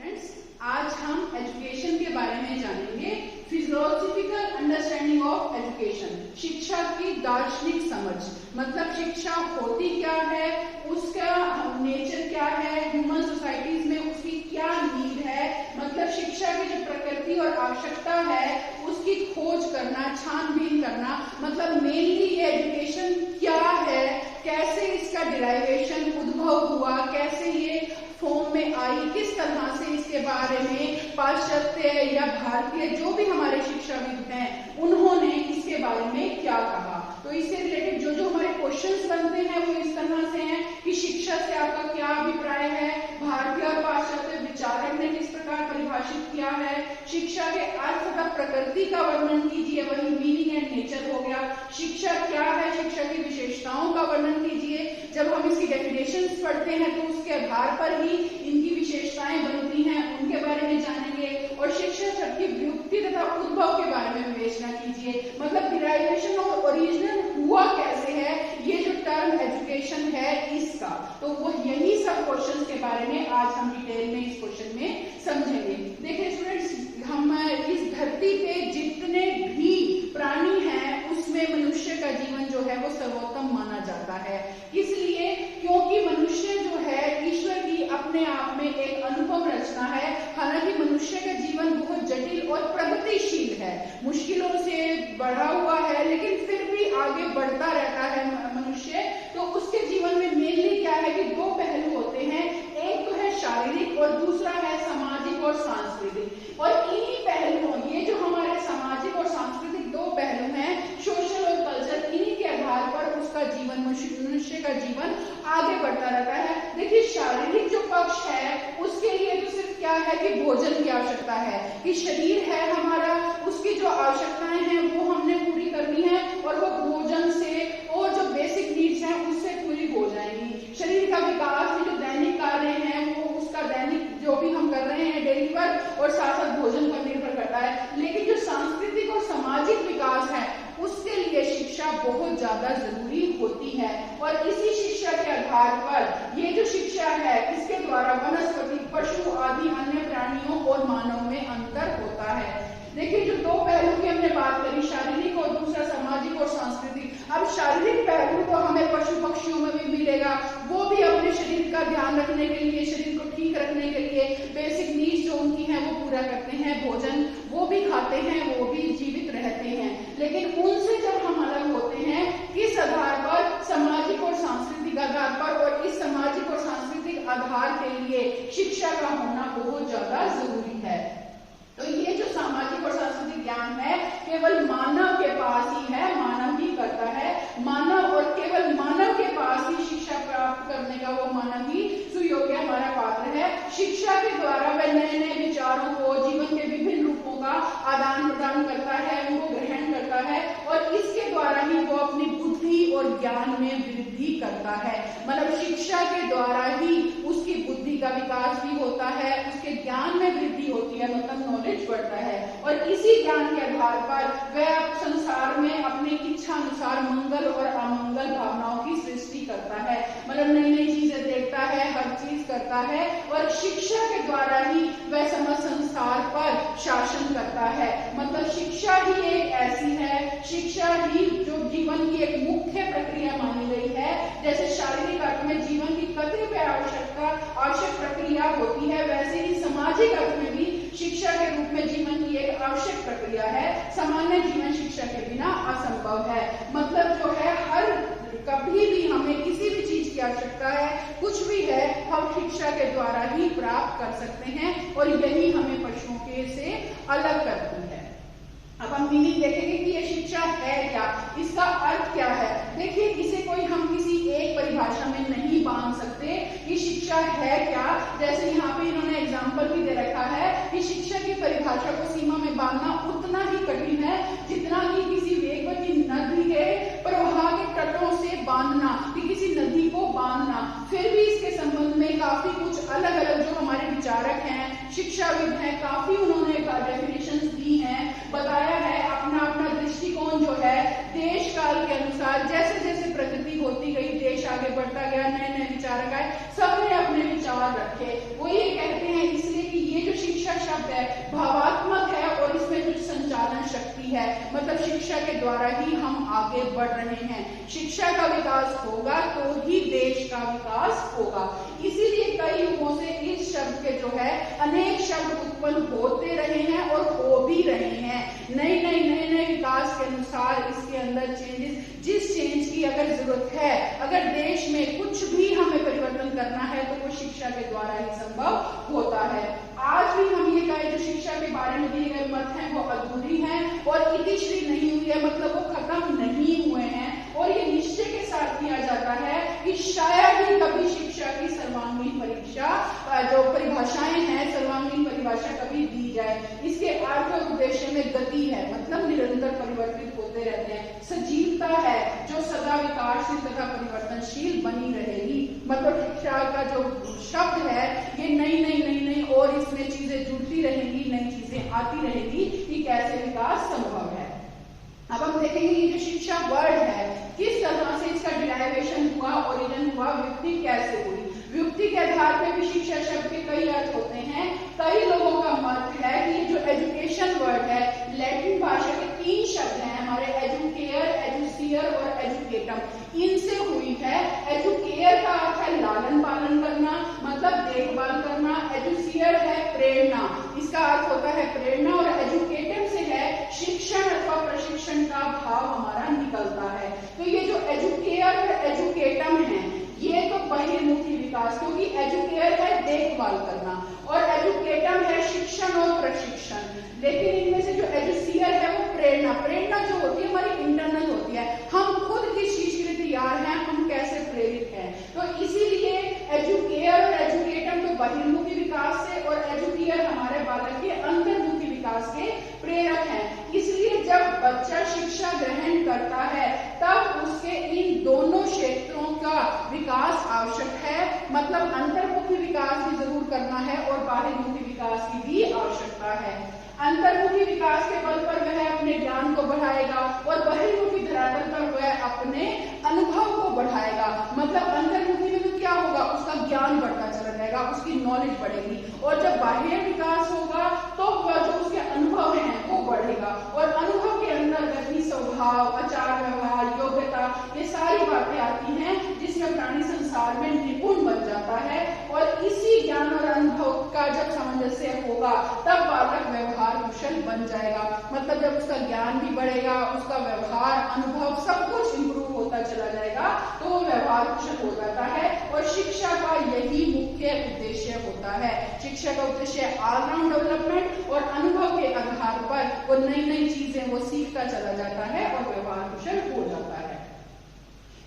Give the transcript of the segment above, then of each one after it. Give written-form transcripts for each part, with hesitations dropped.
Students, आज हम education के बारे में जानेंगे। फिलोसॉफिकल अंडरस्टैंडिंग ऑफ एजुकेशन, शिक्षा की दार्शनिक समझ, मतलब शिक्षा होती क्या है, उसका नेचर क्या है, ह्यूमन सोसाइटीज में उसकी क्या नीड है, मतलब शिक्षा की जो प्रकृति और आवश्यकता है उसकी खोज करना, छानबीन करना, मतलब मेनली ये एजुकेशन क्या है, कैसे इसका डिराइवेशन उद्भव हुआ, कैसे ये फॉर्म में आई, किस तरह से इसके बारे में पाश्चात्य या भारतीय जो भी हमारे शिक्षाविद हैं उन्होंने इसके बारे में क्या कहा। तो इससे रिलेटेड जो जो हमारे क्वेश्चंस बनते हैं वो इस तरह से हैं कि शिक्षा से आपका क्या अभिप्राय है, भारतीय और पाश्चात्य विचारक ने किस प्रकार परिभाषित किया है, शिक्षा के अर्थ तथा प्रकृति का वर्णन कीजिए, वही मीनिंग एंड नेचर हो गया, शिक्षा क्या है, शिक्षा की विशेषताओं का वर्णन कीजिए। जब हम इसकी डेफिनेशंस पढ़ते हैं तो उसके आधार पर ही इनकी विशेषताएं बनती हैं, उनके बारे में जानेंगे। और शिक्षा शब्द की व्युत्पत्ति तथा उद्भव के बारे में विवेचना कीजिए, मतलब डिराइवेशन और ओरिजिनल हुआ कैसे है ये जो टर्म एजुकेशन है इसका। तो वो यही सब क्वेश्चंस के बारे में आज हम डिटेल में इस क्वेश्चन में समझेंगे। देखिए स्टूडेंट्स, हम इस धरती पे जितने भी प्राणी हैं उसमें मनुष्य का जीवन जो है वो सर्वोत्तम माना जाता है। इसलिए क्योंकि मनुष्य जो है ईश्वर की अपने आप में एक अनुपम रचना है। हालांकि मनुष्य का जीवन बहुत जटिल और प्रगतिशील है, मुश्किलों से बढ़ा हुआ है, लेकिन फिर भी आगे बढ़ता रहता है मनुष्य। तो उसके जीवन में मेनली क्या है कि दो पहलू होते हैं, एक तो है शारीरिक और दूसरा है सामाजिक और सांस्कृतिक। और इन्हीं पहलुओं, ये जो हमारे सामाजिक और सांस्कृतिक दो पहलू हैं, सोशल और कल्चर, इन्हीं के आधार पर उसका जीवन, मनुष्य का जीवन आगे बढ़ता रहता है। देखिए शारीरिक जो पक्ष है उसके लिए तो सिर्फ क्या है कि भोजन की आवश्यकता है, कि शरीर है हमारा, उसकी जो आवश्यकताएं हैं वो हमने पूरी करनी है और वो भोजन से और जो बेसिक नीड्स हैं उससे पूरी हो जाएंगी। शरीर का विकास, जो दैनिक कार्य हैं वो उसका दैनिक जो भी हम कर रहे हैं डेली वर्क और साथ साथ भोजन पर निर्भर करता है। लेकिन जो सांस्कृतिक और सामाजिक विकास है उसके लिए शिक्षा बहुत ज्यादा जरूरी होती है। और इसी शिक्षा के आधार पर ये जो शिक्षा है इसके द्वारा वनस्पति, पशु आदि अन्य प्राणियों और मानव में अंतर होता है। देखिए जो दो पहलू की हमने बात करी, शारीरिक और दूसरा सामाजिक और सांस्कृतिक। अब शारीरिक पहलू तो हमें पशु पक्षियों में भी मिलेगा, वो भी अपने शरीर का ध्यान रखने के लिए, शरीर को ठीक रखने के लिए बेसिक नीड्स जो उनकी हैं वो पूरा करते हैं, भोजन वो भी खाते हैं, वो भी जीवित रहते हैं। लेकिन उनसे जब हम अलग होते हैं किस आधार पर, सामाजिक और सांस्कृतिक आधार पर, और इस सामाजिक और सांस्कृतिक आधार के लिए शिक्षा का होना बहुत ज्यादा जरूरी है। तो ये जो सामाजिक और सांस्कृतिक ज्ञान है केवल मानव के पास ही है, मानव ही करता है, मानव, और केवल मानव के पास ही शिक्षा प्राप्त करने का वो मानव ही सुयोग्य हमारा पात्र है। शिक्षा के द्वारा वह नए नए विचारों को, जीवन के विभिन्न रूपों का आदान प्रदान करता है, उनको ग्रहण करता है और इसके द्वारा ही वो अपनी बुद्धि और ज्ञान में वृद्धि करता है। मतलब शिक्षा के द्वारा ही उसकी बुद्धि का विकास भी होता है, उसके ज्ञान में वृद्धि होती है, मतलब नॉलेज बढ़ता है। और इसी ज्ञान के आधार पर वह संसार में अपने इच्छा अनुसार मंगल और अमंगल भावनाओं की सृष्टि करता है, मतलब नई नई चीजें देखता है, हर चीज करता है। और शिक्षा के द्वारा ही वह समस्त संसार पर शासन करता है। मतलब शिक्षा ही एक ऐसी है, शिक्षा ही जो जीवन की एक मुख्य प्रक्रिया मानी गई है। जैसे शारीरिक अर्थ में जीवन की कर्तव्य आवश्यक प्रक्रिया होती है, वैसे ही सामाजिक अर्थ में भी शिक्षा के रूप में जीवन की एक आवश्यक प्रक्रिया है। सामान्य जीवन शिक्षा के बिना असंभव है। मतलब जो है हर कभी भी हमें किसी भी चीज की आवश्यकता है, कुछ भी है, हम शिक्षा के द्वारा ही प्राप्त कर सकते हैं और यही हमें पशुओं के से अलग करती है। अब हम मीनिंग देखेंगे कि ये शिक्षा है क्या, इसका अर्थ क्या है। देखिए इसे कोई हम किसी एक परिभाषा में नहीं बांध सकते कि शिक्षा है क्या। जैसे यहाँ पे इन्होंने एग्जाम्पल भी दे रखा है कि शिक्षा की परिभाषा को सीमा में बांधना उतना ही कठिन है जितना कि किसी वेगवती नदी के प्रवाह के तटों से बांधना, कि किसी नदी को बांधना। फिर भी इसके संबंध में काफी कुछ अलग अलग जो हमारे विचारक हैं, शिक्षाविद हैं, काफी उन्होंने डेफिनेशंस दी हैं, बताया है। अपना अपना दृष्टिकोण जो है देश काल के अनुसार जैसे जैसे प्रगति होती गई, देश आगे बढ़ता गया, नए नए विचारक आए, सबने अपने विचार रखे। वो ये कहते हैं इसलिए कि ये भावात्मक है और इसमें कुछ संचालन शक्ति है। मतलब शिक्षा के द्वारा ही हम आगे बढ़ रहे हैं। शिक्षा का विकास होगा तो ही देश का विकास होगा। इसीलिए कई युगों से इस शब्द के जो है अनेक शब्द उत्पन्न होते रहे हैं और हो भी रहे हैं। नए विकास के अनुसार इसके अंदर चेंजेस, जिस चेंज की अगर जरूरत है, अगर देश में कुछ भी हमें परिवर्तन करना है तो वो शिक्षा के द्वारा ही संभव होता है। आज भी हम ये कहें जो शिक्षा के बारे में दिए गए मत हैं वो अधूरी हैं और इतिश्री नहीं हुई है, मतलब वो खत्म नहीं हुए हैं। और ये निश्चय के साथ किया जाता है कि शायद ही कभी शिक्षा की सर्वांगीण परीक्षा जो परिभाषाएं हैं, सर्वांगीण परिभाषा कभी दी जाए। इसके अर्थ और उद्देश्य में गति है, मतलब निरंतर परिवर्तित होते रहते हैं। सजीवता है जो सदा विकासशील तथा परिवर्तनशील बनी रहेगी। मतलब शिक्षा का जो शब्द है ये नई और इसमें चीजें जुड़ती रहेंगी, नई चीजें आती रहेगी कि कैसे विकास संभव है। अब हम देखेंगे ये जो शिक्षा वर्ड है किस तरह से इसका डिराइवेशन हुआ, ओरिजिन हुआ, व्युत्पत्ति कैसे हुई। व्युत्पत्ति के आधार पर भी शिक्षा शब्द के कई अर्थ होते हैं। कई लोगों का मत है कि ये जो एजुकेशन वर्ड है लैटिन भाषा के 3 शब्द हैं हमारे, एजुकेयर, एजुसियर और एजुकेटम, इनसे हुई है। एजुकेयर का अर्थ है लालन पालन करना, मतलब देखभाल करना। एजुसियर है प्रेरणा, इसका अर्थ होता है प्रेरणा। और एजुकेटम से है शिक्षण अथवा प्रशिक्षण का भाव हमारा निकलता है। तो ये जो एजुकेयर और एजुकेटम है ये तो बहिर्मुखी विकास, क्योंकि एजुकेयर है देखभाल करना और एजुकेटम है शिक्षण और प्रशिक्षण। लेकिन इनमें से जो एजुसियर है वो प्रेरणा, प्रेरणा जो होती है हमारी इंटरनल होती है, हम खुद किस चीज के लिए तैयार हैं, हम कैसे प्रेरित हैं। तो इसीलिए एजुकेयर और एजुकेटम तो बहिर्मुखी विकास से और एजुकेयर हमारे बालक के अंतर्मुखी विकास के प्रेरक हैं। इसलिए जब बच्चा शिक्षा ग्रहण करता है तब उसके इन दोनों क्षेत्रों का विकास आवश्यक है। मतलब अंतर्मुखी विकास भी जरूर करना है और बाहिर्मुखी विकास की भी आवश्यकता है। अंतर्मुखी विकास के बल पर वह अपने ज्ञान को बढ़ाएगा और बहिर्मुखी धरातल पर वह अपने अनुभव को बढ़ाएगा। मतलब अंतर्मुखी में तो क्या होगा, उसका ज्ञान बढ़ता चला जाएगा, उसकी नॉलेज बढ़ेगी। और जब बाह्य विकास होगा तो वह जो उसके अनुभव हैं वो बढ़ेगा। और अनुभव के अंदर गति, स्वभाव, आचार व्यवहार, योग्यता, ये सारी बातें आती हैं जिसमें प्राणी संसार में निपुण बन जाता है। और इसी ज्ञान और अनुभव का जब सामंजस्य होगा तब बालक व्यवहार कुशल बन जाएगा। मतलब जब उसका ज्ञान भी बढ़ेगा, उसका व्यवहार, अनुभव सब कुछ इंप्रूव होता चला जाएगा तो वो व्यवहार कुशल हो जाता है। और शिक्षा का यही मुख्य उद्देश्य होता है। शिक्षा का उद्देश्य ऑलराउंड डेवलपमेंट और अनुभव के आधार पर वो नई चीजें वो सीखता चला जाता है और व्यवहार कुशल हो जाता है।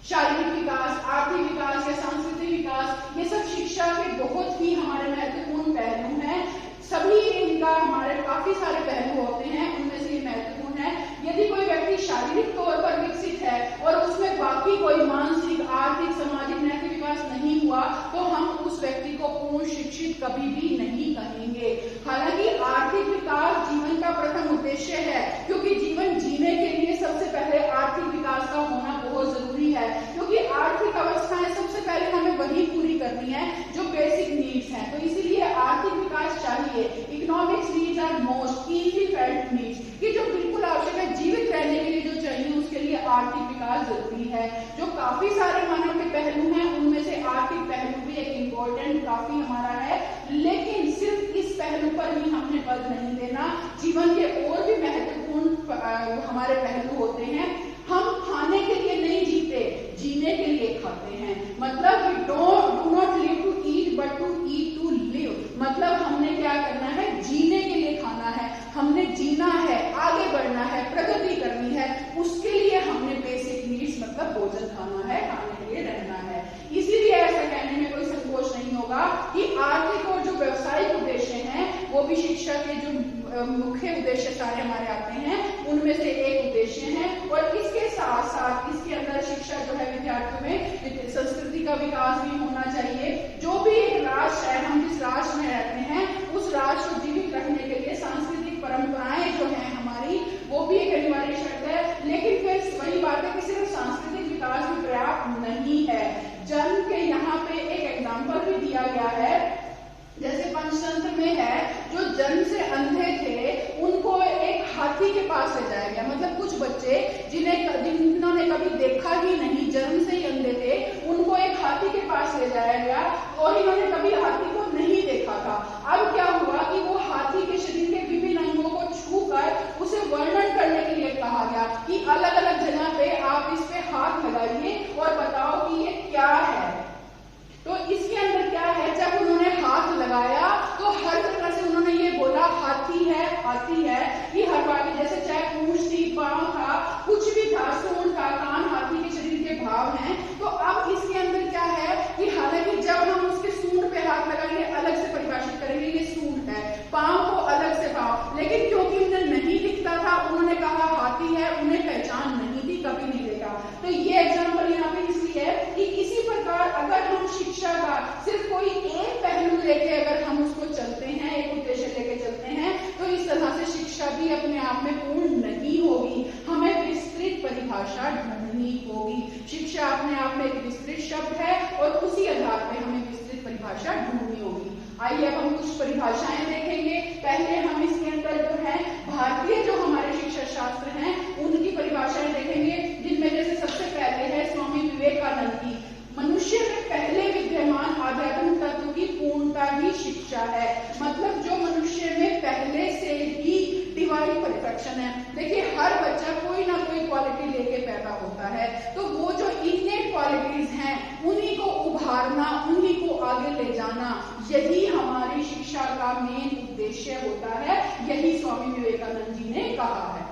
शारीरिक विकास, आर्थिक विकास या सांस्कृतिक विकास, ये सब शिक्षा के बहुत ही हमारे महत्वपूर्ण पहलू हैं। सभी इनका हमारे काफी सारे पहलू होते हैं, उनमें से ये महत्वपूर्ण है। यदि कोई व्यक्ति शारीरिक तौर पर विकसित है और उसमें बाकी कोई मानसिक, आर्थिक, सामाजिक, नैतिक विकास नहीं हुआ तो हम उस व्यक्ति को पूर्ण शिक्षित कभी भी नहीं कहेंगे। हालांकि आर्थिक विकास जीवन का प्रथम उद्देश्य है, क्योंकि जीवन जीने के लिए सबसे पहले आर्थिक विकास का होना बहुत जरूरी है। क्योंकि आर्थिक अवस्थाएं सबसे पहले हमें वही पूरी करनी है जो बेसिक नीड्स हैं। तो इसीलिए आर्थिक विकास चाहिए। Economics needs are most keenly felt needs, कि जो बिल्कुल आवश्यक है जीवित रहने के लिए जो चाहिए उसके लिए आर्थिक विकास जरूरी है। जो काफी सारे मानव के पहलू हैं उनमें से आर्थिक पहलू भी एक इम्पोर्टेंट काफी हमारा है। लेकिन सिर्फ इस पहलू पर ही हमने बल नहीं देना, जीवन के और भी महत्वपूर्ण हमारे पहलू होते हैं। हम खाने के लिए नहीं जीते, जीने के लिए खाते हैं। मतलब we do not live to eat but to eat to live. मतलब हमने क्या करना है, जीने के लिए खाना है, हमने जीना है, आगे बढ़ना है, प्रगति करनी है, उसके लिए हमने बेसिक नीड्स मतलब भोजन खाना है, खाने के लिए रहना है। इसीलिए ऐसा कहने में कोई संकोच नहीं होगा कि आर्थिक और जो व्यवसायिक उद्देश्य हैं वो भी शिक्षा के जो मुख्य उद्देश्य सारे हमारे आते हैं उनमें से एक उद्देश्य है। और इसके साथ साथ इसके अंदर शिक्षा जो है विद्यार्थियों में संस्कृति का विकास भी होना चाहिए। जो भी एक राष्ट्र है, हम जिस राष्ट्र में रहते हैं उस राष्ट्र को जीवित रखने के लिए सांस्कृतिक परंपराएं जो है हमारी वो भी एक अनिवार्य शर्त है। लेकिन फिर वही बात है कि सिर्फ सांस्कृतिक विकास भी पर्याप्त नहीं है। जन्म के यहाँ पे एक एग्जाम्पल भी दिया गया है, जैसे पंचतंत्र में है, जो जन्म से अंधे आइए अब हम कुछ परिभाषाएं देखेंगे। पहले हम इसके अंदर जो है भारतीय जो हमारे शिक्षा शास्त्र हैं उनकी परिभाषाएं देखेंगे, जिनमें जैसे सबसे पहले है स्वामी विवेकानंद की, मनुष्य में पहले विद्यमान आध्यात्मिक तत्व की पूर्णता ही शिक्षा है। मतलब जो मनुष्य में पहले से ही डिवाइन परफेक्शन है। देखिए हर बच्चा कोई ना कोई क्वालिटी लेके पैदा होता है, तो वो जो इननेट क्वालिटीज हैं उन्हीं को उभारना, उन्हीं को आगे ले जाना, यही हमारी शिक्षा का मेन उद्देश्य होता है। यही स्वामी विवेकानंद जी ने कहा है।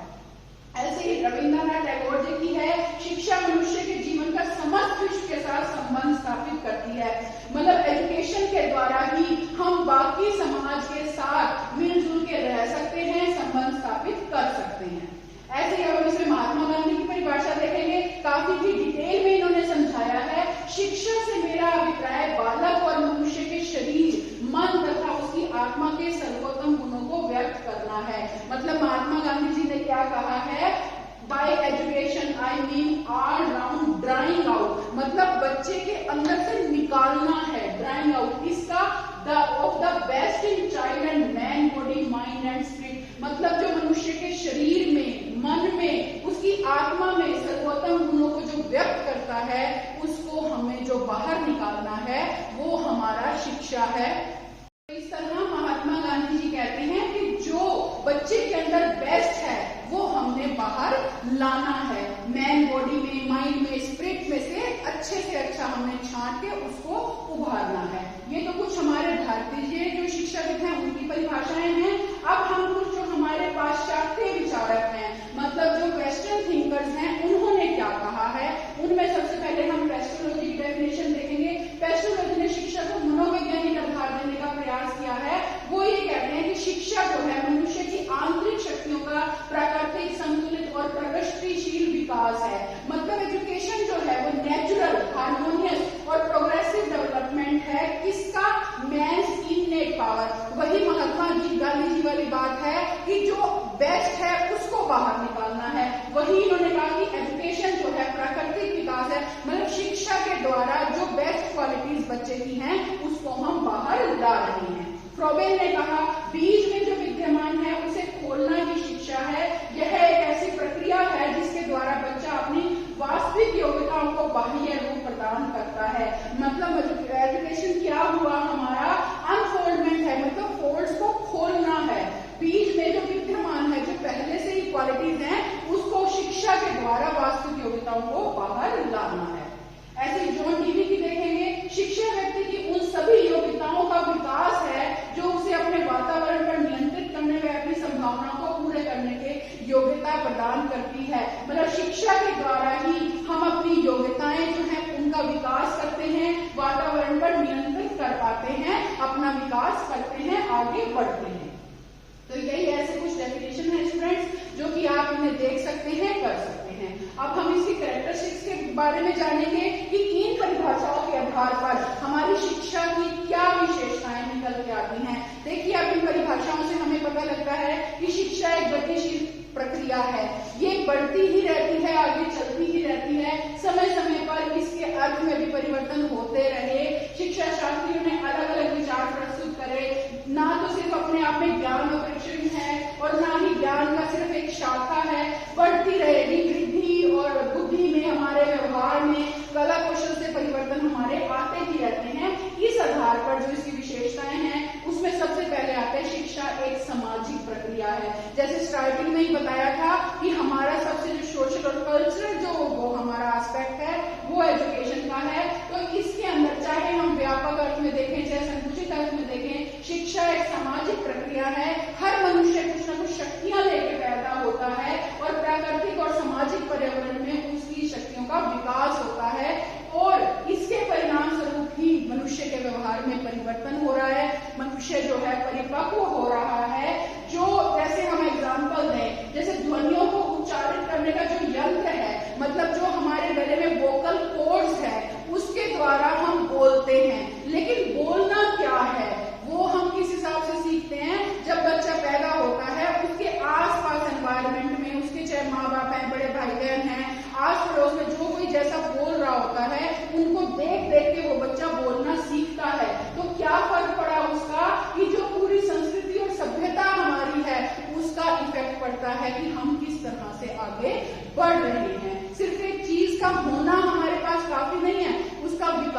ऐसे ही रविंद्रनाथ टैगोर जी की है, शिक्षा मनुष्य के जीवन का समस्त विश्व के साथ संबंध स्थापित करती है। मतलब एजुकेशन के द्वारा ही हम बाकी समाज के साथ मिलजुल के रह सकते हैं, संबंध स्थापित कर सकते हैं। ऐसे ही अब इसमें महात्मा गांधी की परिभाषा देखेंगे, काफी की डिटेल में इन्होंने समझाया है। शिक्षा से मेरा अभिप्राय बालक और मनुष्य के शरीर, मन तथा उसकी आत्मा के सर्वोत्तम गुणों को व्यक्त करना है। मतलब महात्मा गांधी जी ने क्या कहा है, bye education I mean all round drawing out, मतलब बच्चे के अंदर से निकालना है, ड्राइंग आउट इसका of the best in child and man body mind and spirit. मतलब जो मनुष्य के शरीर में, मन में, उसकी आत्मा में सर्वोत्तम गुणों को जो व्यक्त करता है, उसको हमें जो बाहर निकालना है वो हमारा शिक्षा है। इस तरह महात्मा गांधी जी कहते हैं कि जो बच्चे के अंदर बेस्ट है वो हमने बाहर लाना है, मैन बॉडी में, माइंड में, स्पिरिट में से अच्छा हमने छांट के उसको उभारना है। ये तो कुछ हमारे भारतीय जो शिक्षाविद हैं उनकी परिभाषाएं हैं। अब हम कुछ जो हमारे पाश्चात्य विचारक हैं, मतलब जो वेस्टर्न थिंकर्स हैं, उन्होंने क्या कहा है, उनमें सबसे पहले हम पेस्टोलॉजी की डेफिनेशन देखेंगे। पेस्टोलॉजी ने शिक्षा को मनोवैज्ञानिक आधार देने का प्रयास किया है। वो ये कहते हैं कि शिक्षा जो है मनुष्य की आंतरिक शक्तियों का प्राकृतिक, संतुलित और प्रगतिशील विकास है। मतलब एजुकेशन जो है वो नेचुरल, हार्मोनियस और प्रोग्रेसिव डेवलपमेंट है। किसका? Man's innate power. वही महात्मा जी गांधी जी वाली बात है कि जो बेस्ट है उसको बाहर निकालना है। वही इन्होंने कहा कि एजुकेशन जो है प्राकृतिक विकास है, मतलब शिक्षा के द्वारा जो बेस्ट क्वालिटीज बच्चे की हैं उसको हम बाहर ला रहे हैं। फ्रोबेल ने कहा बीज में जो विद्यमान है उसे खोलना ही शिक्षा है। यह एक ऐसी प्रक्रिया है जिसके द्वारा बच्चा अपनी वास्तविक योग्यताओं को बाह्य रूप प्रदान करता है। मतलब एजुकेशन क्या हुआ, हमारा अनफोल्डमेंट है, मतलब फोल्ड्स को खोलना है। बीज में जो विद्यमान है, जो पहले से ही क्वालिटीज हैं, उसको शिक्षा के द्वारा वास्तविक योग्यताओं को बाहर लाना है। ऐसे जॉन डीवी की देखेंगे, शिक्षा व्यक्ति की उन सभी योग्यताओं का विकास है जो उसे अपने वातावरण पर नियंत्रित करने व अपनी संभावनाओं को पूरे करने के योग्यता प्रदान करती है। मतलब शिक्षा के द्वारा ही हम अपनी योग्यताएं जो है उनका विकास करते हैं, वातावरण पर नियंत्रित कर पाते हैं, अपना विकास करते हैं, आगे बढ़ते हैं। तो यही ऐसे कुछ डेफिनेशन है स्टूडेंट्स जो कि आप इन्हें देख सकते हैं, कर सकते हैं। अब हम इसकी कैरेक्टरिस्टिक्स के बारे में जानेंगे कि इन परिभाषाओं के आधार पर हमारी शिक्षा की क्या विशेषताएं निकल के आती हैं। देखिए अब इन परिभाषाओं से हमें पता लगता है कि शिक्षा एक गतिशील प्रक्रिया है, ये बढ़ती ही रहती है, आगे चलती ही रहती है। समय समय पर इसके अर्थ में भी परिवर्तन होते रहे। शिक्षा शास्त्रियों ने अलग अलग विचार प्रस्तुत करे, ना तो सिर्फ अपने आप में ज्ञान और परीक्षण है और ना ही ज्ञान का सिर्फ एक शाखा है, बढ़ती रहेगी। वृद्धि और बुद्धि में, हमारे व्यवहार में, कला कौशल से परिवर्तन हमारे आते ही रहते हैं। इस आधार पर जो इसकी विशेषताएं हैं उसमें सबसे पहले आता है शिक्षा एक सामाजिक प्रक्रिया है। जैसे स्टार्टिंग में ही बताया था कि हमारा सबसे जो सोशल और कल्चरल जो वो हमारा एस्पेक्ट है वो एजुकेशन का है। तो इसके अंदर चाहे हम व्यापक अर्थ में देखें चाहे संकुचित अर्थ में देखें, शिक्षा एक सामाजिक प्रक्रिया है। हर मनुष्य कुछ न कुछ शक्तियां लेके पैदा होता है और प्राकृतिक और सामाजिक पर्यावरण में उसकी शक्तियों का विकास होता है और इसके परिणाम स्वरूप ही मनुष्य के व्यवहार में परिवर्तन हो रहा है। मनुष्य जो है परिपक्व हो रहा है। जो जैसे हम एग्जाम्पल दें, जैसे ध्वनियों को उच्चारित करने का जो यंत्र है, मतलब जो हमारे गले में वोकल कॉर्ड्स है, उसके द्वारा हम बोलते हैं। लेकिन बोलना क्या है वो हम किस हिसाब से सीखते हैं? जब बच्चा पैदा होता है उसके आसपास एनवायरनमेंट में, उसके चाहे माँ बाप हैं, बड़े भाई बहन हैं, आस पड़ोस में जो कोई जैसा बोल रहा होता है उनको देख देख के वो बच्चा बोलना सीखता है। तो क्या फर्क पड़ा उसका?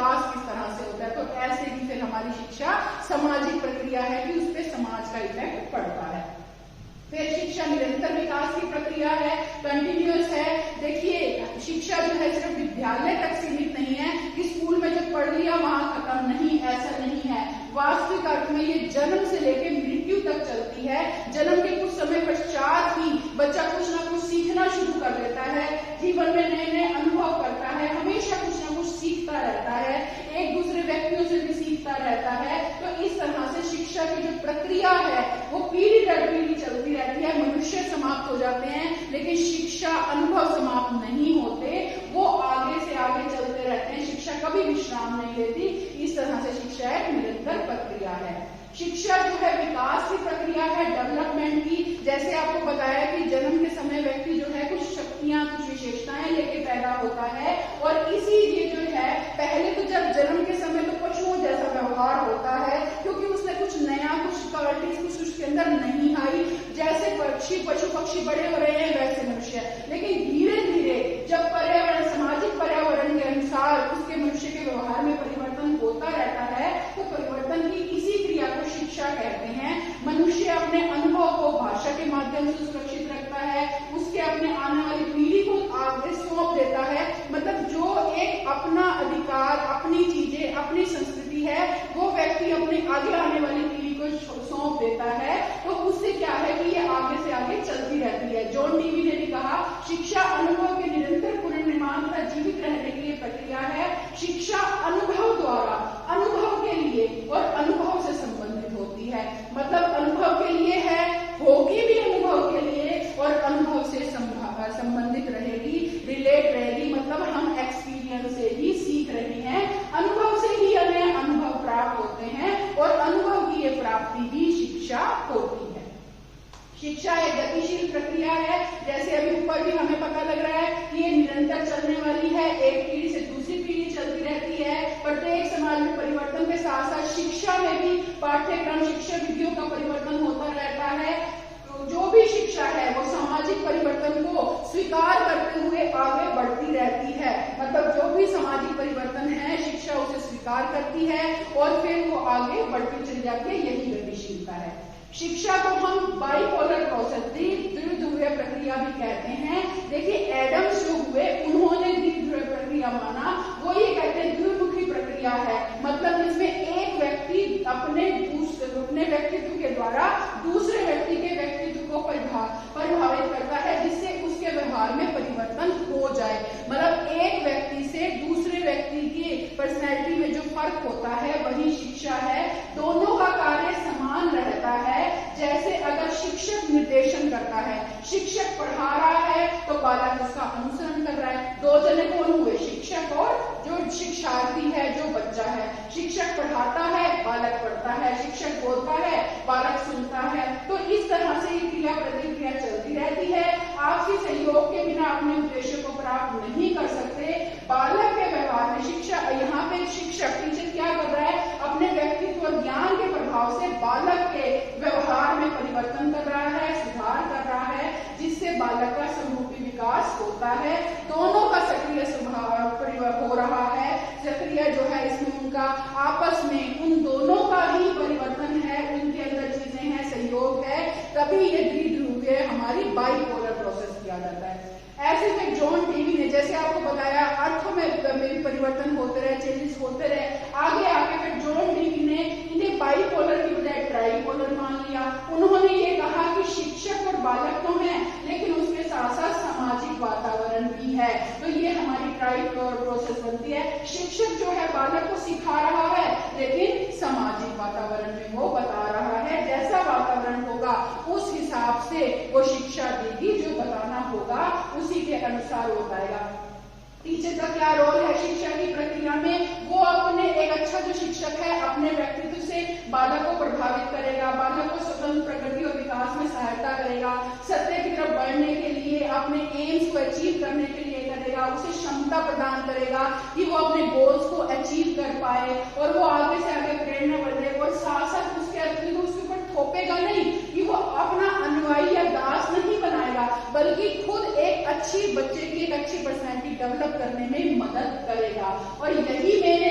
विकास किस तरह से होता है। तो ऐसे ही फिर हमारी शिक्षा सामाजिक प्रक्रिया है कि उस पर समाज का इफेक्ट पड़ता है। फिर शिक्षा निरंतर विकास की प्रक्रिया है, कंटिन्यूअस है। देखिए शिक्षा जो है सिर्फ विद्यालय तक सीमित नहीं है कि स्कूल में जो पढ़ लिया वहां खत्म, नहीं, ऐसा नहीं है। वास्तविक अर्थ में ये जन्म से लेकर मृत्यु तक चलती है। जन्म के कुछ समय पश्चात ही बच्चा कुछ ना कुछ सीखना शुरू कर देता है, जीवन में नए नए अनुभव करता है, हमेशा कुछ ना कुछ सीखता रहता है, एक दूसरे व्यक्तियों से भी सीखता रहता है। तो इस तरह से शिक्षा की जो प्रक्रिया है वो पीढ़ी दर पीढ़ी चलती रहती है। मनुष्य समाप्त हो जाते हैं लेकिन शिक्षा अनुभव समाप्त नहीं होते, वो आगे से आगे चलते रहते हैं। शिक्षा कभी विश्राम नहीं लेती। इस तरह से शिक्षा एक निरंतर प्रक्रिया है। शिक्षा जो है विकास की प्रक्रिया है, डेवलपमेंट की। जैसे आपको बताया कि जन्म के समय व्यक्ति जो है कुछ शक्तियां, कुछ विशेषताएं लेके पैदा होता है और इसीलिए जो है पहले तो जब जन्म के समय तो पशुओं जैसा व्यवहार होता है, क्योंकि उसने कुछ नया, कुछ क्वालिटीज कुछ उसके अंदर नहीं आई। जैसे पशु पक्षी बड़े हो रहे हैं वैसे मनुष्य, लेकिन धीरे धीरे जब पर्यावरण, सामाजिक पर्यावरण के अनुसार उसके मनुष्य के व्यवहार में परिवर्तन होता रहता है, तो परिवर्तन की इसी क्रिया को शिक्षा कहते हैं। मनुष्य अपने अनुभव को भाषा के माध्यम से सुरक्षित रखता है, उसके अपने आने वाली पीढ़ी को आगे सौंप देता है। मतलब जो एक अपना अधिकार, अपनी चीजें, अपनी संस्कृति है वो व्यक्ति अपने आगे आने वाली पीढ़ी को सौंप देता है, तो उससे क्या है कि ये आगे से आगे चलती रहती है। जॉन डीवी ने भी कहा शिक्षा अनुभव के निरंतर पुनर्निर्माण तथा जीवित रहने के लिए प्रक्रिया है। शिक्षा अनुभव द्वारा, अनुभव के लिए और अनुभव से संबंधित होती है। मतलब अनुभव के लिए है, होगी भी अनुभव के लिए और अनुभव से संबंधित रहेगी, रिलेट रहेगी। मतलब हम एक्सपीरियंस से ही सीख रहे हैं, अनुभव से ही हमें अनुभव प्राप्त होते हैं और अनुभव की ये प्राप्ति ही शिक्षा होती है। शिक्षा एक गतिशील प्रक्रिया है। जैसे अभी ऊपर भी हमें पता लग रहा है कि ये निरंतर चलने वाली है, एक पीढ़ी से दूसरी पीढ़ी चलती रहती है। प्रत्येक समाज में परिवर्तन के साथ साथ शिक्षा में भी पाठ्यक्रम, शिक्षा विधियों का परिवर्तन होता रहता है। जो भी शिक्षा है वो सामाजिक परिवर्तन को स्वीकार करते हुए आगे बढ़ती रहती है। मतलब जो भी सामाजिक परिवर्तन है शिक्षा उसे स्वीकार करती है और फिर वो आगे बढ़ती चली जाती है। यही गतिशीलता है। शिक्षा को हम बाइपोलर प्रोसेस, द्विध्रुवीय प्रक्रिया भी कहते हैं। देखिए एडम्स जो हुए उन्होंने द्विध्रुवीय प्रक्रिया माना, वो ये कहते हैं द्विमुखी प्रक्रिया है। मतलब इसमें एक व्यक्ति अपने व्यक्तित्व के द्वारा दूसरे व्यक्ति के व्यक्तित्व को प्रभावित करता है, जिससे उसके व्यवहार में परिवर्तन हो जाए। मतलब एक व्यक्ति से दूसरे व्यक्ति की पर्सनैलिटी में जो फर्क होता है वही शिक्षा है। दोनों का कार्य समान रहता है। जैसे अगर शिक्षक निर्देशन करता है, शिक्षक पढ़ा रहा है तो बालक उसका अनुसरण कर रहा है। दो जने कौन हुए, शिक्षक और जो शिक्षार्थी है, जो बच्चा है। शिक्षक पढ़ाता है, बालक पढ़ता है, शिक्षक बोलता है, बालक सुनता है। तो इस तरह से ये क्रिया प्रतिक्रिया चलती रहती है। आपसी सहयोग के बिना अपने उद्देश्य को प्राप्त नहीं कर सकते। बालक के व्यवहार में शिक्षा, यहाँ पे शिक्षक टीचर क्या कर रहा है, अपने व्यक्तित्व और ज्ञान के प्रभाव से बालक के व्यवहार में परिवर्तन कर रहा है, सुधार कर रहा है, जिससे बालक का समरूपी विकास होता है। दोनों का सक्रिय स्वभाव हो रहा है। सक्रिय जो है इसमें उनका आपस में उन दोनों का ही परिवर्तन है, उनके अंदर चीजें हैं, सहयोग है, तभी ये द्विध्रुवीय हमारी बाइपोलर प्रोसेस किया जाता है। ऐसे में जॉन डीवी ने, जैसे आपको बताया, अर्थों में भी परिवर्तन होते रहे, चेंजेस होते रहे। आगे आके फिर जॉन डीवी ने इन्हें बाइपोलर की बजाय ट्राइपोलर मान लिया। उन्होंने ये कहा कि शिक्षक और बालक तो हैं, लेकिन उसके साथ साथ सामाजिक वातावरण भी है। तो ये हमारी ट्राइपोलर प्रोसेस बनती है। शिक्षक जो है बालक को सिखा रहा है, लेकिन सामाजिक वातावरण में वो बता रहा है। जैसा वातावरण होगा उस हिसाब से वो शिक्षा देगी, जो बताना होगा उसी के अनुसार हो पाएगा। टीचर का क्या रोल है शिक्षा की प्रक्रिया में, वो अपने एक अच्छा जो शिक्षक है अपने व्यक्तित्व से बालक को प्रभावित करेगा, बालक को स्वतंत्र प्रगति और विकास में सहायता करेगा, सत्य की तरफ बढ़ने के लिए, अपने एम्स को अचीव करने के लिए करेगा, उसे क्षमता प्रदान करेगा कि वो अपने गोल्स को अचीव कर पाए और वो आगे से आगे प्रेरणा बने। और साथ साथ उसके अतिरिक्त उसके ऊपर थोपेगा नहीं कि वो अपना अनुयायी या दास नहीं बनाएगा, बल्कि खुद एक अच्छी बच्चे की एक अच्छी पर्सनैलिटी डेवलप करने में मदद करेगा। और यही मेरे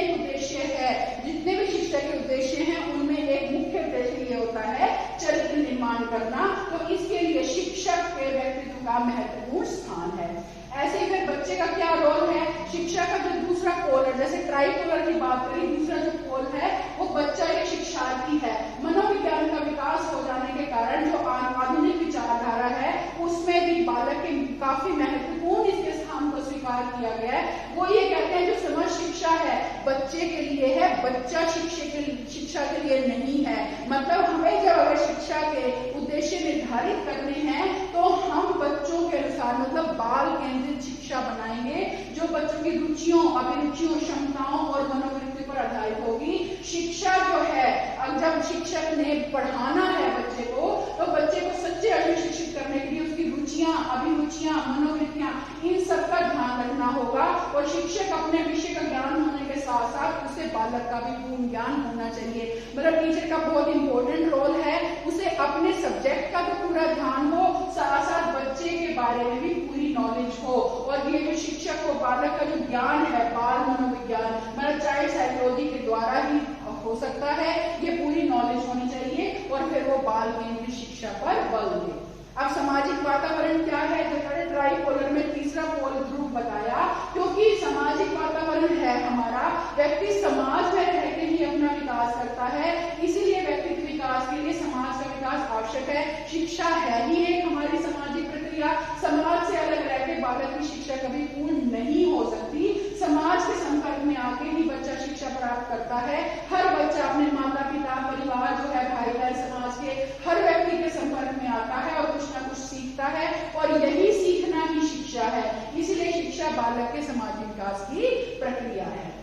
है, जितने भी शिक्षा के उद्देश्य हैं उनमें एक मुख्य उद्देश्य ये होता है चरित्र निर्माण करना। तो इसके लिए शिक्षक के व्यक्तित्व का महत्वपूर्ण स्थान है। ऐसे ही फिर बच्चे का क्या रोल है? शिक्षा का जो दूसरा पोल है, जैसे ट्राइपोलर की बात करें, दूसरा जो पोल है वो बच्चा एक शिक्षार्थी है। मनोविज्ञान का विकास हो जाने के कारण जो आधुनिक विचारधारा है उसमें भी बालक के काफी महत्वपूर्ण इसके स्थान को स्वीकार किया गया है। वो ये कहते हैं जो समझ शिक्षा है बच्चे के लिए है, बच्चा शिक्षा के लिए नहीं है। मतलब हमें जब अगर शिक्षा के उद्देश्य निर्धारित करने हैं तो हम बच्चों के अनुसार मतलब बाल केंद्रित शिक्षा बनाएंगे जो बच्चों की रुचियों, अभिरुचियों, क्षमताओं और मनोवृत्ति पर आधारित होगी। शिक्षा जो है जब शिक्षक ने पढ़ाना है बच्चे को तो बच्चे को सच्चे अर्थ शिक्षित करने के लिए उसकी रुचियां, अभिरुचियां, मनोवृत्तियां इन सब का ध्यान रखना होगा। और शिक्षक अपने विषय का ज्ञान होने के साथ साथ उसे बालक का भी पूर्ण ज्ञान होना चाहिए। मतलब टीचर का बहुत इंपॉर्टेंट रोल है, उसे अपने सब्जेक्ट का तो पूरा ध्यान हो, साथ साथ बच्चे के बारे में भी पूरी नॉलेज हो। और ये जो शिक्षक को बालक का जो ज्ञान है, बाल मनोविज्ञान मतलब चाइल्ड साइकोलॉजी के द्वारा ही हो सकता है, ये पूरी नॉलेज होनी चाहिए और फिर वो बाल केंद्रित शिक्षा पर बल दे। अब सामाजिक वातावरण क्या है? जो ट्राइपोलर में तीसरा पोल ध्रुव बताया, क्योंकि सामाजिक वातावरण है हमारा, व्यक्ति समाज में रह के ही अपना विकास करता है, इसीलिए व्यक्तित्व विकास के लिए समाज का विकास आवश्यक है। शिक्षा है ही एक हमारी सामाजिक प्रक्रिया, समाज से अलग रह के बालक की शिक्षा कभी पूर्ण नहीं हो सकती। समाज के संपर्क में आके ही बच्चा शिक्षा प्राप्त करता है। हर बच्चा अपने माता पिता, परिवार जो है, भाई बहन, समाज के हर व्यक्ति के संपर्क में आता है और कुछ ना कुछ सीखता है और यही सीखना ही शिक्षा है। इसलिए शिक्षा बालक के सामाजिक विकास की प्रक्रिया है।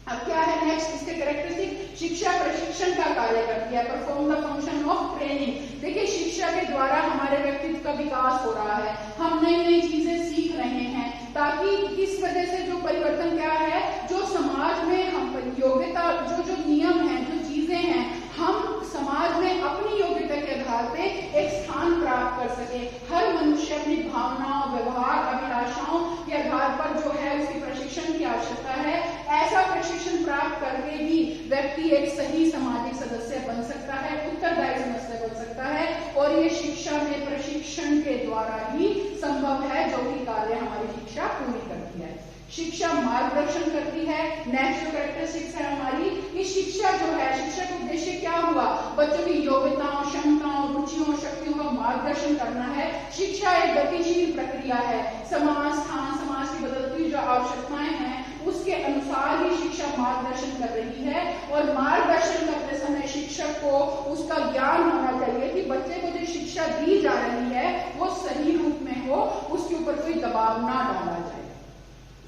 अब क्या है नेक्स्ट इसके कैरेक्टरिस्टिक? शिक्षा प्रशिक्षण का कार्य करती है, perform the function of training. देखिए शिक्षा के द्वारा हमारे व्यक्तित्व का विकास हो रहा है, हम नई नई चीजें सीख रहे हैं, ताकि इस वजह से जो परिवर्तन क्या है, जो समाज में हम योग्यता, जो नियम है, जो चीजें हैं, हम समाज में अपनी योग्यता के आधार पे एक स्थान प्राप्त कर सके। हर मनुष्य अपनी भावनाओं, व्यवहार, अभिलाषाओं के आधार पर जो है उसकी प्रशिक्षण की आवश्यकता है। ऐसा प्रशिक्षण प्राप्त करके ही व्यक्ति एक सही सामाजिक सदस्य बन सकता है, उत्तरदायी सदस्य बन सकता है और ये शिक्षा में प्रशिक्षण के द्वारा ही संभव है, जो कि कार्य हमारी शिक्षा पूरी करती है। शिक्षा मार्गदर्शन करती है। नेक्स्ट जो कैरेक्टरिस्टिक्स है हमारी, कि शिक्षा जो है, शिक्षा का उद्देश्य क्या हुआ? बच्चों की योग्यताओं, क्षमताओं, रुचियों, शक्तियों का मार्गदर्शन करना है। शिक्षा एक गतिशील प्रक्रिया है, समाज, स्थान, समाज की बदलती जो आवश्यकताएं हैं उसके अनुसार ही शिक्षा मार्गदर्शन कर रही है। और मार्गदर्शन करते समय शिक्षक को उसका ज्ञान होना चाहिए कि बच्चे को जो शिक्षा दी जा रही है वो सही रूप में हो, उसके ऊपर कोई दबाव ना डाला जाए।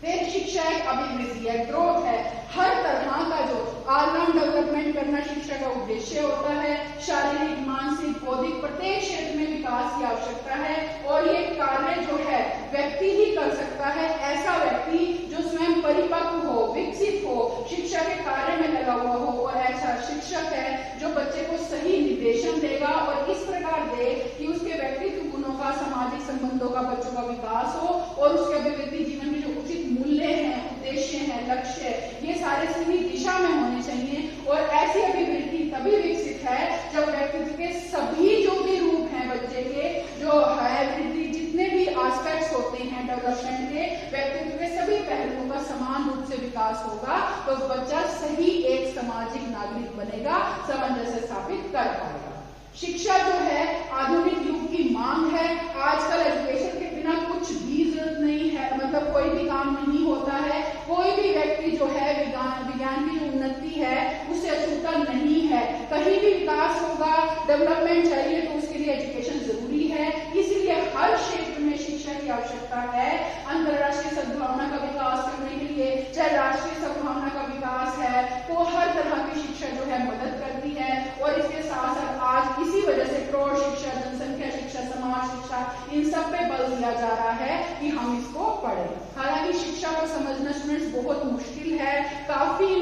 फिर शिक्षा एक अभिवृद्धि है, ग्रोथ है, हर तरह का जो ऑलराउंड डेवलपमेंट करना शिक्षा का उद्देश्य होता है। शारीरिक, मानसिक, बौद्धिक प्रत्येक क्षेत्र में विकास की आवश्यकता है और ये कार्य जो है व्यक्ति ही कर सकता है। ऐसा व्यक्ति जो स्वयं परिपक्व हो, विकसित हो, शिक्षा के कार्य में लगा हुआ हो, और ऐसा शिक्षक है जो बच्चे को सही निर्देशन देगा और इस प्रकार दे कि उसके व्यक्तित्व गुणों का, सामाजिक संबंधों का बच्चों का विकास हो और उसके अभिवृद्धि जीवन में जो उचित मूल्य हैं, उद्देश्य हैं, लक्ष्य, ये सारे सही दिशा में होने चाहिए। और ऐसी अभिवृद्धि तभी विकसित है जब व्यक्तित्व के सभी जो भी रूप हैं बच्चे के, जो है वृद्धि, जितने भी एस्पेक्ट्स होते हैं डेवलपमेंट के, व्यक्तित्व के सभी पहलुओं का समान रूप से विकास होगा तो बच्चा सही एक सामाजिक नागरिक बनेगा, सामंजस्य स्थापित कर पाएगा। शिक्षा जो है आधुनिक युग की मांग है। आजकल एजुकेशन के बिना कुछ भी जरूरत नहीं है, मतलब कोई भी काम नहीं होता है। कोई भी व्यक्ति जो है विज्ञान की जो उन्नति है उससे अछूता नहीं है। कहीं भी विकास होगा, डेवलपमेंट चाहिए तो उसके लिए एजुकेशन जरूरी है। इसलिए हर क्षेत्र में शिक्षा की आवश्यकता है। अंतरराष्ट्रीय सद्भावना का विकास करने के लिए, चाहे राष्ट्रीय सद्भावना का विकास है, तो हर तरह की शिक्षा जो है मदद करती है। और इसके साथ साथ आज इसी वजह से प्रौढ़ शिक्षा, जनसंख्या शिक्षा, समाज शिक्षा, इन सब पे बल दिया जा रहा है कि हम इसको पढ़ें। हालांकि शिक्षा को समझना स्टूडेंट्स बहुत मुश्किल है। काफी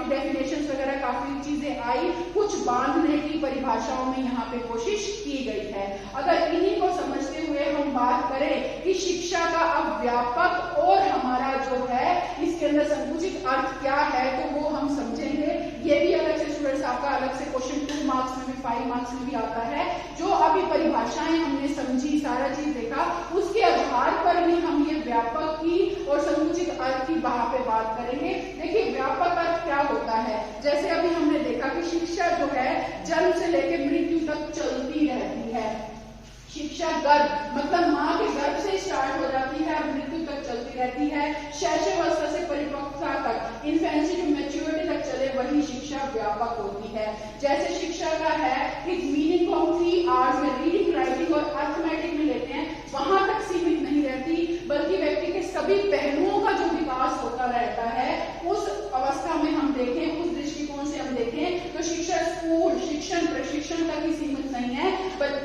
डेफिनेशंस वगैरह काफी चीजें आई, कुछ बांधने की परिभाषाओं में यहाँ पे कोशिश की गई है। अगर इन्हीं को समझते हुए हम हम बात करें कि शिक्षा का अब व्यापक और हमारा जो है इसके अंदर संकुचित अर्थ क्या है, तो वो हम समझेंगे। ये भी अलग से स्टूडेंट्स आपका अलग से क्वेश्चन 2 मार्क्स में भी 5 मार्क्स में भी आता है। जो अभी परिभाषाएं हमने समझी, सारा चीज देखा, उसके आधार पर भी हम ये व्यापक की और संकुचित अर्थ की वहां पे बात करेंगे। देखिए व्यापक अर्थ क्या होता है, जैसे अभी हमने देखा कि शिक्षा जो है जन्म से लेकर मृत्यु तक चलती रहती है। शिक्षा गर्भ मतलब माँ के गर्भ से स्टार्ट हो जाती है और मृत्यु तक चलती रहती है। शैशवावस्था से परिपक्वता तक, इन्फेंसी टू मैच्योरिटी तक चले, वही शिक्षा व्यापक होती है। जैसे शिक्षा का है कि मीनिंग को हम 3 आवर्स में रीडिंग, राइटिंग और अर्थमेटिक में लेते हैं, वहां तक सीमित नहीं रहती, बल्कि व्यक्ति के सभी पहलुओं का जो विकास होता रहता है, उस अवस्था में हम देखें, उस दृष्टिकोण से हम देखें तो शिक्षा स्कूल, शिक्षण, प्रशिक्षण तक ही सीमित नहीं है,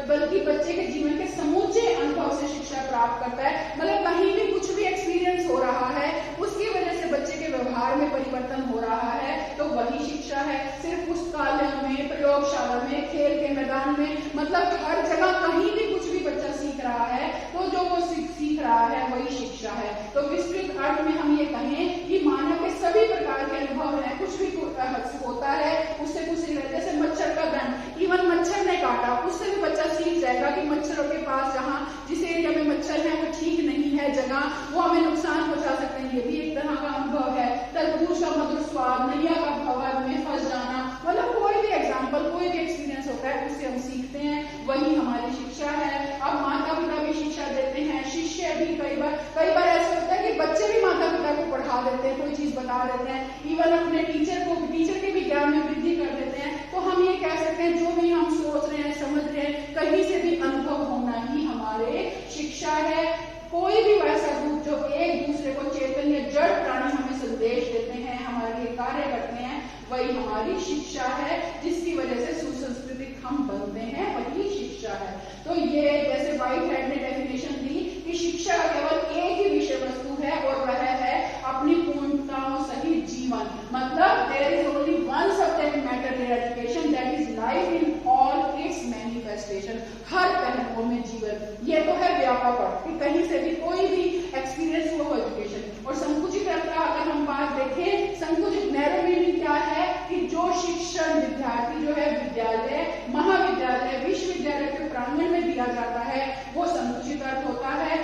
बल्कि बच्चे के जीवन के समूचे अनुभव से शिक्षा प्राप्त करता है। मतलब कहीं भी कुछ भी एक्सपीरियंस हो रहा है, उसकी वजह से बच्चे के व्यवहार में परिवर्तन हो रहा है, तो वही शिक्षा है। सिर्फ पुस्तकालय में, प्रयोगशाला में, खेल के मैदान में, मतलब हर जगह कहीं भी कुछ भी बच्चा सीख रहा है, तो जो वो सीख रहा है वही शिक्षा है। तो विस्तृत अर्थ में हम ये कहें कि मानव के सभी प्रकार के अनुभव हैं, कुछ भी होता है उससे कुछ नहीं रहता। जैसे मच्छर का दंड, इवन मच्छर ने काटा, उससे भी बच्चा सीख जाएगा कि मच्छरों के पास जहाँ जिस एरिया में मच्छर है वो ठीक नहीं है जगह, वो हमें नुकसान पहुंचा सकते हैं, ये भी एक तरह का अनुभव है। तरबूज का मधुर स्वाद, नैया का भंवर में फंस जाना, मतलब कोई भी एग्जाम्पल, कोई भी एक्सपीरियंस होता है उससे हम सीखते हैं, वही हमारी शिक्षा है। अब माता पिता भी शिक्षा देते हैं, शिष्य भी कई बार ऐसा होता है कि बच्चे भी माता पिता को पढ़ा देते हैं, कोई चीज बता देते हैं, इवन अपने टीचर के भी ज्ञान में वृद्धि कर देते हैं। तो हम ये कह सकते हैं जो भी हम सोच रहे हैं, समझ रहे हैं, कहीं से भी अनुभव होना ही हमारे शिक्षा है। कोई भी वैसा रूप जो एक दूसरे को चैतन्य जड़ प्राणी हमें संदेश देते हैं, हमारे लिए कार्य करते हैं, वही हमारी शिक्षा है, जिसकी वजह से सुसंस्कृतिक हम बनते हैं, वही शिक्षा है। तो ये जैसे व्हाइट हेड ने डेफिनेशन दी कि शिक्षा केवल एक ही विषय वस्तु है और वह है अपनी पूर्णताओं सहित जीवन। मतलब there is only one subject matter in education, that is life in all its manifestation, हर पहलुओं में जीवन। ये तो है व्यापक अर्थ कि कहीं से भी कोई भी एक्सपीरियंस हो एजुकेशन। और संकुचित अर्थ का अगर हम बात देखें, संकुचित नैरो मीनिंग क्या है कि जो शिक्षण विद्यार्थी जो है विद्यालय, महाविद्यालय, विश्वविद्यालय के प्रांगण में दिया जाता है, वो संकुचित अर्थ होता है।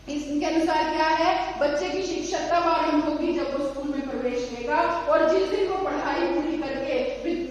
इसके अनुसार क्या है, बच्चे की शिक्षा तब आरंभ होगी जब वो स्कूल में प्रवेश लेगा, और जिस दिन वो पढ़ाई पूरी करके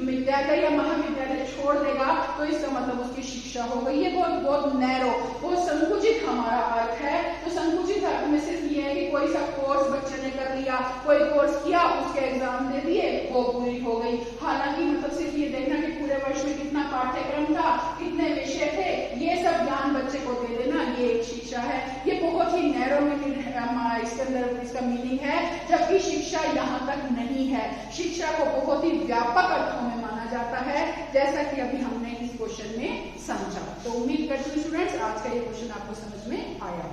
विद्यालय या महाविद्यालय छोड़ देगा, तो इसका मतलब उसकी शिक्षा हो गई। ये बहुत नैरो, बहुत संकुचित हमारा अर्थ है। तो संकुचित अर्थ में सिर्फ ये है कि कोई सा कोर्स बच्चे ने कर लिया, कोई कोर्स किया, उसके एग्जाम दे दिए, वो पूरी हो गई। हालांकि मतलब सिर्फ ये देखना कि पूरे वर्ष में कितना पाठ्यक्रम था, कितने विषय थे, ये सब ज्ञान बच्चे को दे देना, ये एक शिक्षा है। ये बहुत ही नैरो मीनिंग इसके अंदर इसका मीनिंग है, जबकि शिक्षा यहाँ तक नहीं है। शिक्षा को बहुत ही व्यापक अर्थों में माना जाता है, जैसा कि अभी हमने इस क्वेश्चन में समझा। तो उम्मीद करती हूँ स्टूडेंट्स आज का ये क्वेश्चन आपको समझ में आया।